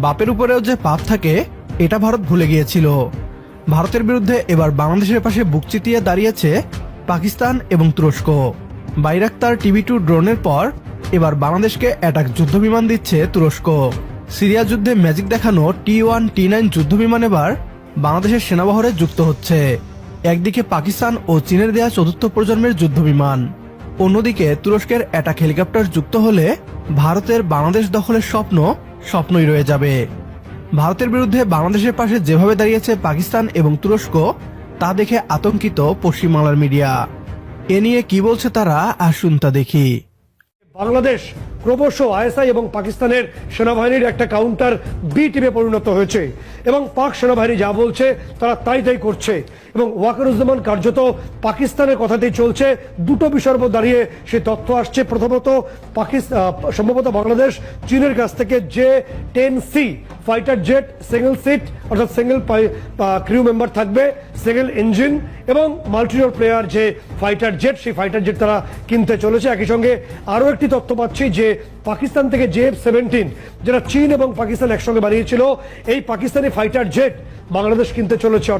বাপের উপরেও যে পাপ থাকে এটা ভারত ভুলে গিয়েছিল। ভারতের বিরুদ্ধে এবার বাংলাদেশের পাশে বুক চিতিয়ে দাঁড়িয়েছে পাকিস্তান এবং তুরস্ক। বাইরাক্তার TB2 ড্রোনের পর এবার বাংলাদেশকে অ্যাটাক যুদ্ধবিমান দিচ্ছে তুরস্ক। সিরিয়া যুদ্ধে ম্যাজিক দেখানো T1 T9 যুদ্ধবিমান এবার বাংলাদেশের সেনাবহরে যুক্ত হচ্ছে। একদিকে পাকিস্তান ও চীনের দেয়া চতুর্থ প্রজন্মের যুদ্ধবিমান, অন্যদিকে তুরস্কের অ্যাটাক হেলিকপ্টার যুক্ত হলে ভারতের বাংলাদেশ দখলের স্বপ্ন স্বপ্নই রয়ে যাবে। ভারতের বিরুদ্ধে বাংলাদেশের পাশে যেভাবে দাঁড়িয়েছে পাকিস্তান এবং তুরস্ক তা দেখে আতঙ্কিত পশ্চিমবাংলার মিডিয়া। এ নিয়ে কি বলছে তারা আসুন তা দেখি। বাংলাদেশ ক্রমশ আইএসআই এবং পাকিস্তানের সেনাবাহিনীর একটা কাউন্টার বি টিমে পরিণত হয়েছে এবং পাক সেনাবাহিনী যা বলছে তারা তাই করছে এবং ওয়াকারুজ্জামান কার্যত পাকিস্তানের কথাতেই চলছে। দুটো বিষয়ের উপর দাঁড়িয়ে সে তথ্য আসছে। প্রথমত সম্ভবত বাংলাদেশ চীনের কাছ থেকে J-10C fighter jet, single seat অর্থাৎ সিঙ্গেল ক্রিউ মেম্বার থাকবে, সিঙ্গেল ইঞ্জিন এবং মাল্টিরোল প্লেয়ার যে ফাইটার জেট, সেই ফাইটার জেট তারা কিনতে চলেছে। একই সঙ্গে আরও একটি তথ্য পাচ্ছি যে পাকিস্তান থেকে J-17 যেটা চীন এবং পাকিস্তান একসঙ্গে বানিয়েছিল, এই পাকিস্তানি ফাইটার জেট বাংলাদেশ কিনতে চলেছে।